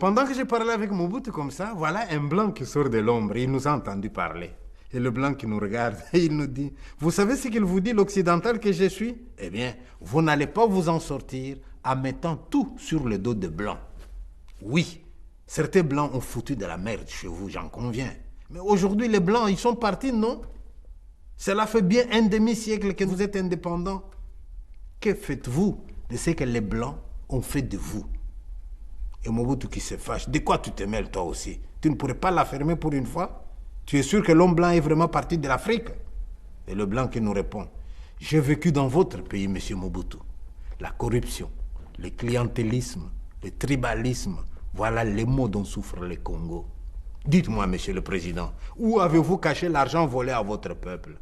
pendant que je parlais avec Mobutu comme ça, voilà un blanc qui sort de l'ombre. Il nous a entendu parler. Et le blanc qui nous regarde, il nous dit, vous savez ce qu'il vous dit, l'occidental que je suis? Eh bien, vous n'allez pas vous en sortir en mettant tout sur le dos de blancs. Oui, certains blancs ont foutu de la merde chez vous, j'en conviens. Mais aujourd'hui, les blancs, ils sont partis, non? Cela fait bien un demi-siècle que vous êtes indépendants. Que faites-vous de ce que les blancs ont fait de vous? Et Mobutu qui se fâche, de quoi tu te mêles toi aussi? Tu ne pourrais pas l'affirmer pour une fois? Tu es sûr que l'homme blanc est vraiment parti de l'Afrique? Et le blanc qui nous répond, j'ai vécu dans votre pays, monsieur Mobutu. La corruption, le clientélisme, le tribalisme, voilà les maux dont souffre le Congo. Dites-moi, monsieur le président, où avez-vous caché l'argent volé à votre peuple?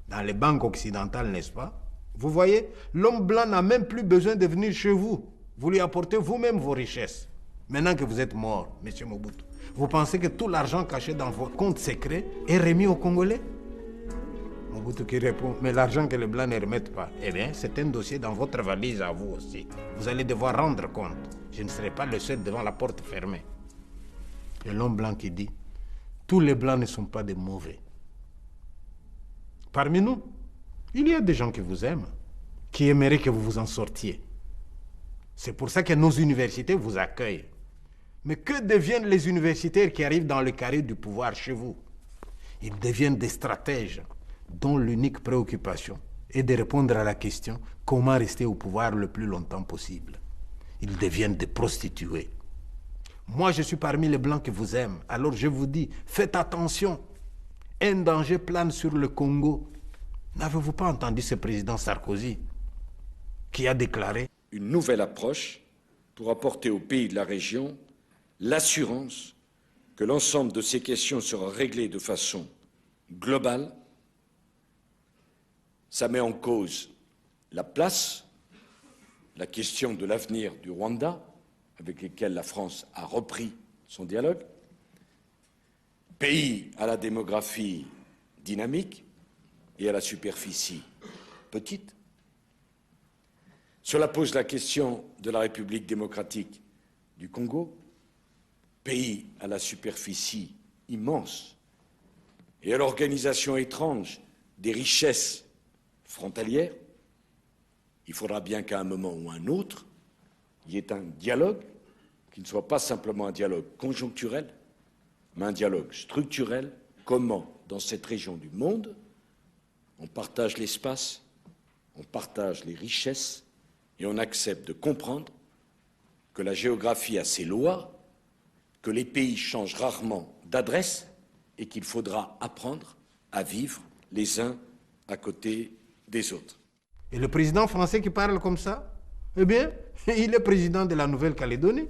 Dans les banques occidentales, n'est-ce pas? Vous voyez, l'homme blanc n'a même plus besoin de venir chez vous. Vous lui apportez vous-même vos richesses. Maintenant que vous êtes mort, monsieur Mobutu, vous pensez que tout l'argent caché dans vos comptes secrets est remis aux Congolais? Mobutu qui répond, mais l'argent que les Blancs ne remettent pas, eh bien, c'est un dossier dans votre valise à vous aussi. Vous allez devoir rendre compte. Je ne serai pas le seul devant la porte fermée. Et l'homme blanc qui dit, tous les Blancs ne sont pas des mauvais. Parmi nous, il y a des gens qui vous aiment, qui aimeraient que vous vous en sortiez. C'est pour ça que nos universités vous accueillent. Mais que deviennent les universitaires qui arrivent dans le carré du pouvoir chez vous? Ils deviennent des stratèges dont l'unique préoccupation est de répondre à la question comment rester au pouvoir le plus longtemps possible. Ils deviennent des prostituées. Moi, je suis parmi les Blancs qui vous aiment. Alors je vous dis, faites attention. Un danger plane sur le Congo. N'avez-vous pas entendu ce président Sarkozy qui a déclaré une nouvelle approche pour apporter aux pays de la région l'assurance que l'ensemble de ces questions sera réglé de façon globale. Ça met en cause la place, la question de l'avenir du Rwanda, avec lequel la France a repris son dialogue, pays à la démographie dynamique et à la superficie petite. Cela pose la question de la République démocratique du Congo, pays à la superficie immense et à l'organisation étrange des richesses frontalières. Il faudra bien qu'à un moment ou un autre, il y ait un dialogue qui ne soit pas simplement un dialogue conjoncturel, mais un dialogue structurel. Comment, dans cette région du monde, on partage l'espace, on partage les richesses et on accepte de comprendre que la géographie a ses lois, que les pays changent rarement d'adresse et qu'il faudra apprendre à vivre les uns à côté des autres. Et le président français qui parle comme ça, eh bien, il est président de la Nouvelle-Calédonie,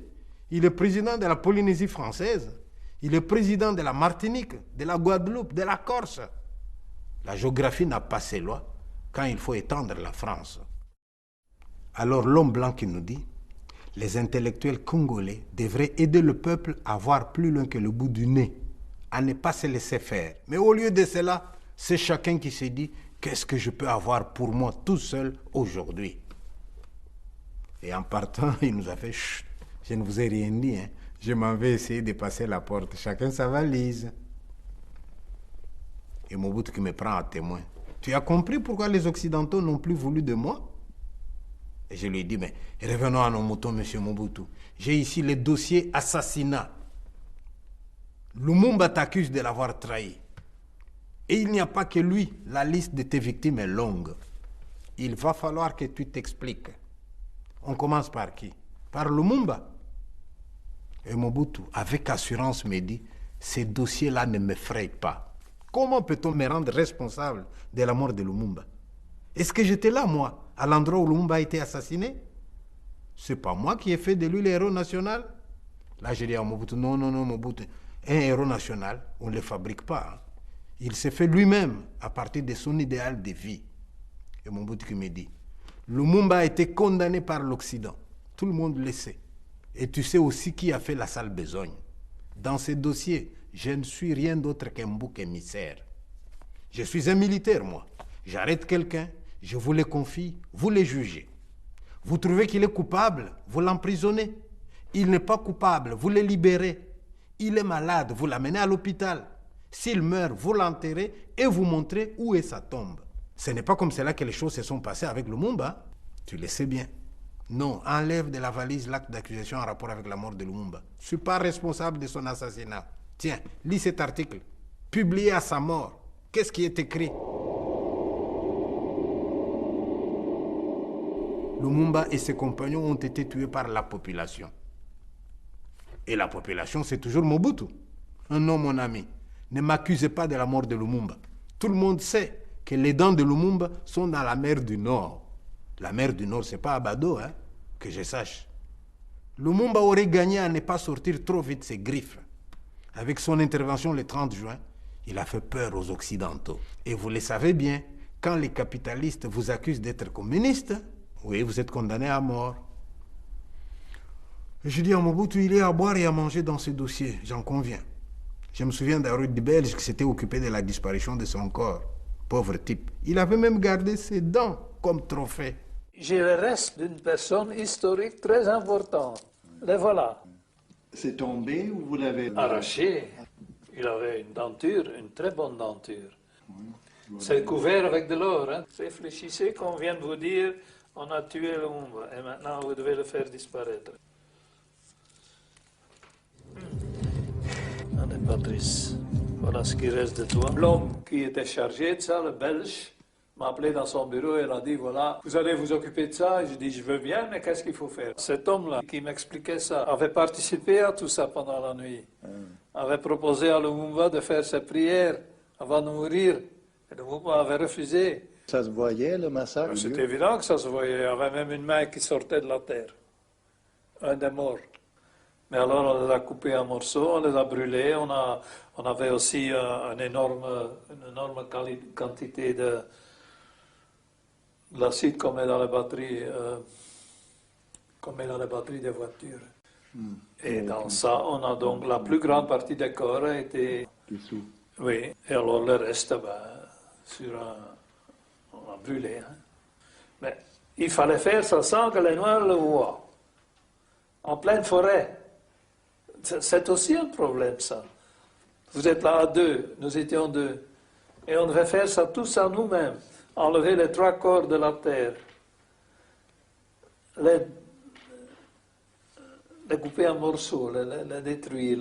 il est président de la Polynésie française, il est président de la Martinique, de la Guadeloupe, de la Corse. La géographie n'a pas ses lois quand il faut étendre la France. Alors l'homme blanc qui nous dit, les intellectuels congolais devraient aider le peuple à voir plus loin que le bout du nez, à ne pas se laisser faire. Mais au lieu de cela, c'est chacun qui se dit, qu'est-ce que je peux avoir pour moi tout seul aujourd'hui? Et en partant, il nous a fait, chut, je ne vous ai rien dit, hein. Je m'en vais essayer de passer la porte, chacun sa valise. Et Mobutu qui me prend à témoin. Tu as compris pourquoi les Occidentaux n'ont plus voulu de moi? Et je lui ai dit, mais revenons à nos moutons, monsieur Mobutu. J'ai ici le dossier assassinat. Lumumba t'accuse de l'avoir trahi. Et il n'y a pas que lui, la liste de tes victimes est longue. Il va falloir que tu t'expliques. On commence par qui? Par Lumumba. Et Mobutu, avec assurance, me dit, ces dossiers-là ne m'effrayent pas. Comment peut-on me rendre responsable de la mort de Lumumba? Est-ce que j'étais là, moi, à l'endroit où Lumumba a été assassiné? C'est pas moi qui ai fait de lui le héros national. Là, j'ai dit à Mobutu, non, Mobutu, un héros national, on ne le fabrique pas. Hein. Il s'est fait lui-même à partir de son idéal de vie. Et Mobutu qui me dit, Lumumba a été condamné par l'Occident. Tout le monde le sait. Et tu sais aussi qui a fait la sale besogne. Dans ces dossiers, je ne suis rien d'autre qu'un bouc émissaire. Je suis un militaire, moi. J'arrête quelqu'un, je vous le confie, vous le jugez. Vous trouvez qu'il est coupable, vous l'emprisonnez. Il n'est pas coupable, vous le libérez. Il est malade, vous l'amenez à l'hôpital. S'il meurt, vous l'enterrez et vous montrez où est sa tombe. Ce n'est pas comme cela que les choses se sont passées avec Lumumba. Tu le sais bien. Non, enlève de la valise l'acte d'accusation en rapport avec la mort de Lumumba. Je ne suis pas responsable de son assassinat. Tiens, lis cet article. Publié à sa mort. Qu'est-ce qui est écrit? Lumumba et ses compagnons ont été tués par la population. Et la population, c'est toujours Mobutu. Non, mon ami, ne m'accusez pas de la mort de Lumumba. Tout le monde sait que les dents de Lumumba sont dans la mer du Nord. La mer du Nord, c'est pas à Bado, hein, que je sache. Lumumba aurait gagné à ne pas sortir trop vite ses griffes. Avec son intervention le 30 juin, il a fait peur aux Occidentaux. Et vous le savez bien, quand les capitalistes vous accusent d'être communistes, oui, vous êtes condamné à mort. Je dis à Mobutu, il est à boire et à manger dans ce dossier, j'en conviens. Je me souviens d'un rude belge qui s'était occupé de la disparition de son corps. Pauvre type. Il avait même gardé ses dents comme trophée. J'ai le reste d'une personne historique très importante. Les voilà. C'est tombé ou vous l'avez Arraché. Il avait une denture, une très bonne denture. C'est couvert avec de l'or. Hein. Réfléchissez qu'on vient de vous dire, on a tué Lumumba et maintenant vous devez le faire disparaître. Allez, Patrice, voilà ce qui reste de toi. L'homme qui était chargé de ça, le Belge, m'a appelé dans son bureau et il a dit, voilà, vous allez vous occuper de ça. Et je dis, je veux bien, mais qu'est-ce qu'il faut faire? Cet homme-là, qui m'expliquait ça, avait participé à tout ça pendant la nuit. Avait proposé à Lumumba de faire ses prières avant de mourir. Et Lumumba avait refusé. Ça se voyait, le massacre? C'est évident que ça se voyait. Il y avait même une main qui sortait de la terre. Un des morts. Mais alors, on les a coupés en morceaux, on les a brûlés. On avait aussi une énorme quantité de l'acide qu'on met dans les batteries, des voitures. Et dans ça, on a donc la plus grande partie des corps a été dessous. Oui, et alors le reste, on a brûlé. Hein. Mais il fallait faire ça sans que les Noirs le voient. En pleine forêt. C'est aussi un problème, ça. Vous êtes là à deux, nous étions deux. Et on devait faire ça tous à nous-mêmes. Enlever les 3 corps de la terre. Les couper en morceaux, les détruire.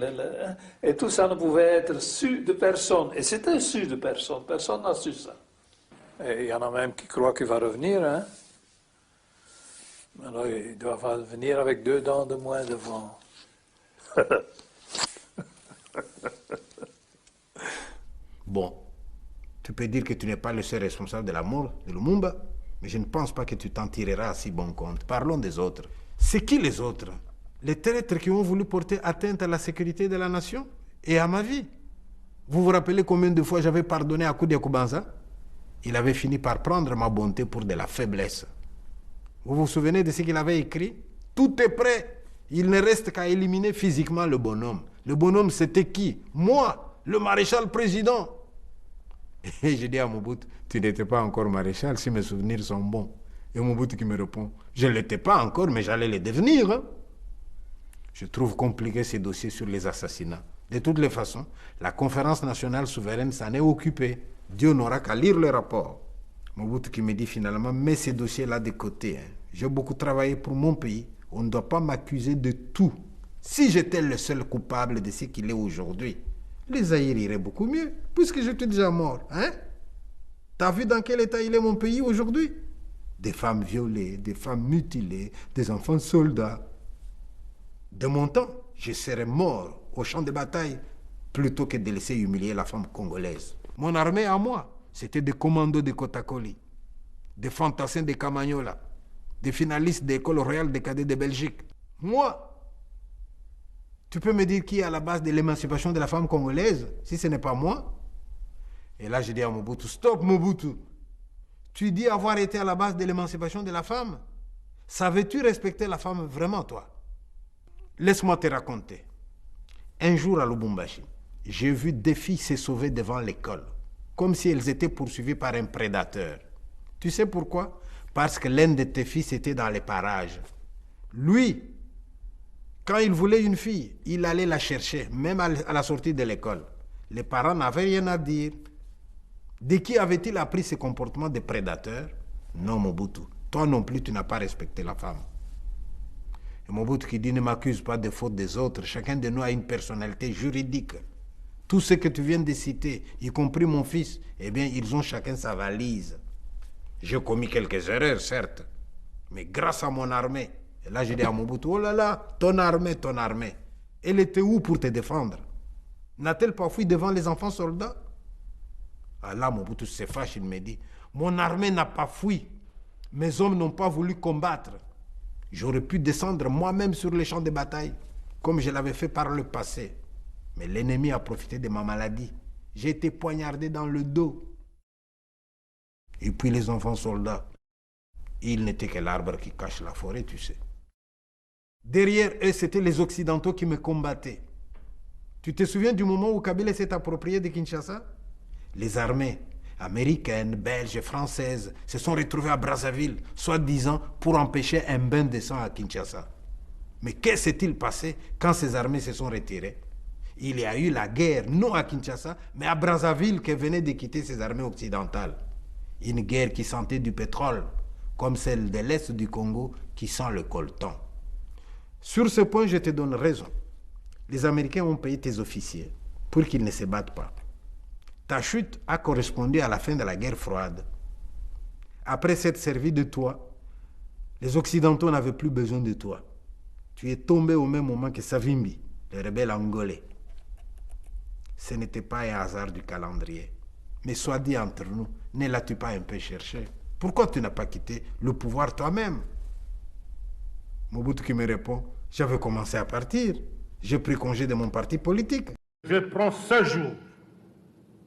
Et tout ça ne pouvait être su de personne. Et c'était su de personne. Personne n'a su ça. Et il y en a même qui croient qu'il va revenir. Hein? Alors, il doit venir avec 2 dents de moins devant. Bon, tu peux dire que tu n'es pas le seul responsable de la mort de Lumumba, mais je ne pense pas que tu t'en tireras à si bon compte. Parlons des autres. C'est qui les autres? Les traîtres qui ont voulu porter atteinte à la sécurité de la nation et à ma vie. Vous vous rappelez combien de fois j'avais pardonné à Koudia Koubanza? Il avait fini par prendre ma bonté pour de la faiblesse. Vous vous souvenez de ce qu'il avait écrit? Tout est prêt. Il ne reste qu'à éliminer physiquement le bonhomme. Le bonhomme, c'était qui? Moi, le maréchal président. Et j'ai dit à Mobutu, tu n'étais pas encore maréchal si mes souvenirs sont bons. Et Mobutu qui me répond, je ne l'étais pas encore, mais j'allais le devenir. Hein? Je trouve compliqué ces dossiers sur les assassinats. De toutes les façons, la conférence nationale souveraine s'en est occupée. Dieu n'aura qu'à lire le rapport. Mobutu qui me dit finalement, mets ces dossiers-là de côté. Hein. J'ai beaucoup travaillé pour mon pays. On ne doit pas m'accuser de tout. Si j'étais le seul coupable de ce qu'il est aujourd'hui, les Zaïre iraient beaucoup mieux, puisque j'étais déjà mort. Hein? T'as vu dans quel état il est mon pays aujourd'hui? Des femmes violées, des femmes mutilées, des enfants soldats. De mon temps, je serais mort au champ de bataille plutôt que de laisser humilier la femme congolaise. Mon armée à moi, c'était des commandos de Kotakoli, des fantassins de Camagnola, des finalistes de l'école royale des cadets de Belgique. Moi, tu peux me dire qui est à la base de l'émancipation de la femme congolaise, si ce n'est pas moi? Et là, je dis à Mobutu, stop Mobutu. Tu dis avoir été à la base de l'émancipation de la femme? Savais-tu respecter la femme vraiment, toi? Laisse-moi te raconter. Un jour à Lubumbashi, j'ai vu des filles se sauver devant l'école, comme si elles étaient poursuivies par un prédateur. Tu sais pourquoi? Parce que l'un de tes fils était dans les parages. Lui, Quand il voulait une fille, il allait la chercher, même à la sortie de l'école. Les parents n'avaient rien à dire. De qui avait-il appris ce comportement de prédateur? Non, Mobutu. Toi non plus, tu n'as pas respecté la femme. Et Mobutu qui dit ne m'accuse pas des fautes des autres. Chacun de nous a une personnalité juridique. Tout ce que tu viens de citer, y compris mon fils, eh bien, ils ont chacun sa valise. J'ai commis quelques erreurs, certes, mais grâce à mon armée. Et là, j'ai dit à Mobutu, oh là là, ton armée, elle était où pour te défendre? N'a-t-elle pas fui devant les enfants soldats? Ah là, Mobutu se fâche, il me dit, mon armée n'a pas fui. Mes hommes n'ont pas voulu combattre. J'aurais pu descendre moi-même sur les champs de bataille, comme je l'avais fait par le passé. Mais l'ennemi a profité de ma maladie. J'ai été poignardé dans le dos. Et puis les enfants soldats, ils n'étaient que l'arbre qui cache la forêt, tu sais. Derrière eux, c'était les Occidentaux qui me combattaient. Tu te souviens du moment où Kabila s'est approprié de Kinshasa? Les armées américaines, belges et françaises se sont retrouvées à Brazzaville, soi-disant pour empêcher un bain de sang à Kinshasa. Mais qu'est-ce qui s'est-il passé quand ces armées se sont retirées? Il y a eu la guerre, non à Kinshasa, mais à Brazzaville que venaient de quitter ces armées occidentales. Une guerre qui sentait du pétrole, comme celle de l'Est du Congo qui sent le coltan. Sur ce point, je te donne raison. Les Américains ont payé tes officiers pour qu'ils ne se battent pas. Ta chute a correspondu à la fin de la guerre froide. Après s'être servi de toi, les Occidentaux n'avaient plus besoin de toi. Tu es tombé au même moment que Savimbi, le rebelle angolais. Ce n'était pas un hasard du calendrier. Mais soit dit entre nous, ne l'as-tu pas un peu cherché? Pourquoi tu n'as pas quitté le pouvoir toi-même? Mobutu qui me répond, j'avais commencé à partir. J'ai pris congé de mon parti politique. Je prends ce jour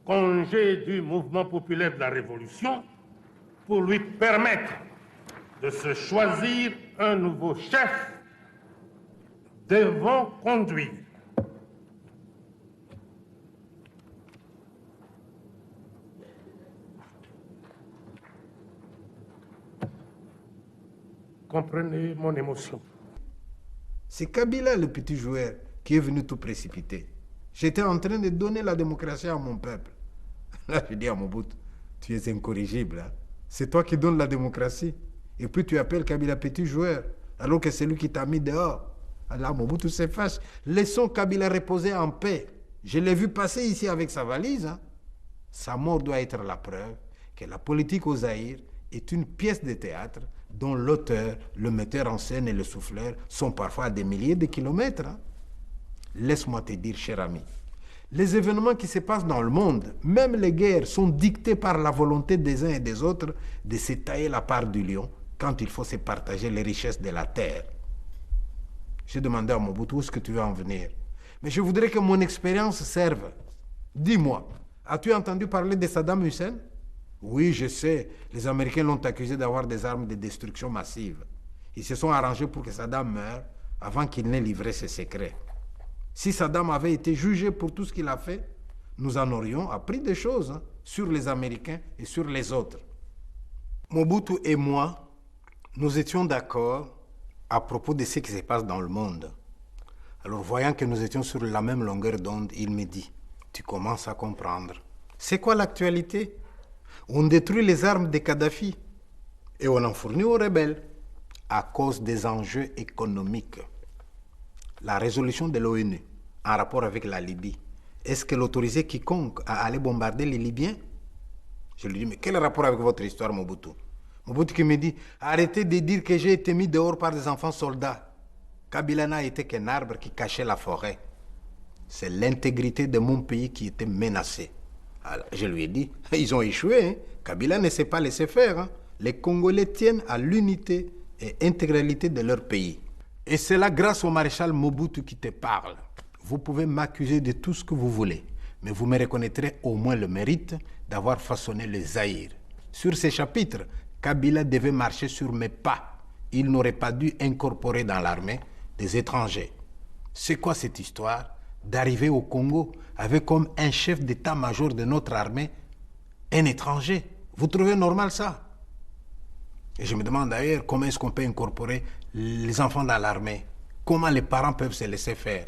congé du mouvement populaire de la Révolution pour lui permettre de se choisir un nouveau chef devant conduire. Comprenez mon émotion. C'est Kabila, le petit joueur, qui est venu tout précipiter. J'étais en train de donner la démocratie à mon peuple. Là, je dis à Mobutu, tu es incorrigible. Hein? C'est toi qui donnes la démocratie. Et puis tu appelles Kabila petit joueur, alors que c'est lui qui t'a mis dehors. Alors Mobutu se fâche. Laissons Kabila reposer en paix. Je l'ai vu passer ici avec sa valise. Hein? Sa mort doit être la preuve que la politique au Zaïre est une pièce de théâtre dont l'auteur, le metteur en scène et le souffleur sont parfois à des milliers de kilomètres. Hein? Laisse-moi te dire, cher ami, les événements qui se passent dans le monde, même les guerres, sont dictés par la volonté des uns et des autres de se tailler la part du lion quand il faut se partager les richesses de la terre. J'ai demandé à Mobutu où est-ce que tu veux en venir. Mais je voudrais que mon expérience serve. Dis-moi, as-tu entendu parler de Saddam Hussein? Oui, je sais, les Américains l'ont accusé d'avoir des armes de destruction massive. Ils se sont arrangés pour que Saddam meure avant qu'il n'ait livré ses secrets. Si Saddam avait été jugé pour tout ce qu'il a fait, nous en aurions appris des choses sur les Américains et sur les autres. Mobutu et moi, nous étions d'accord à propos de ce qui se passe dans le monde. Alors, voyant que nous étions sur la même longueur d'onde, il me dit, tu commences à comprendre. C'est quoi l'actualité? On détruit les armes de Kadhafi et on en fournit aux rebelles à cause des enjeux économiques. La résolution de l'ONU en rapport avec la Libye, est-ce qu'elle autorisait quiconque à aller bombarder les Libyens? Je lui dis, mais quel rapport avec votre histoire, Mobutu? Mobutu qui me dit, arrêtez de dire que j'ai été mis dehors par des enfants soldats. Kabila n'a été qu'un arbre qui cachait la forêt. C'est l'intégrité de mon pays qui était menacée. Alors, je lui ai dit, ils ont échoué. Hein? Kabila ne s'est pas laissé faire. Hein? Les Congolais tiennent à l'unité et intégralité de leur pays. Et c'est là grâce au maréchal Mobutu qui te parle. Vous pouvez m'accuser de tout ce que vous voulez, mais vous me reconnaîtrez au moins le mérite d'avoir façonné le Zaïre. Sur ces chapitres, Kabila devait marcher sur mes pas. Il n'aurait pas dû incorporer dans l'armée des étrangers. C'est quoi cette histoire d'arriver au Congo avec comme un chef d'état-major de notre armée un étranger? Vous trouvez normal ça? Et je me demande d'ailleurs comment est-ce qu'on peut incorporer les enfants dans l'armée. comment les parents peuvent se laisser faire.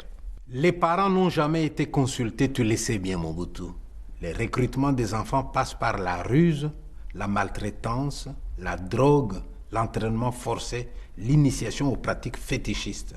Les parents n'ont jamais été consultés, tu le sais bien, Mobutu. Les recrutements des enfants passent par la ruse, la maltraitance, la drogue, l'entraînement forcé, l'initiation aux pratiques fétichistes.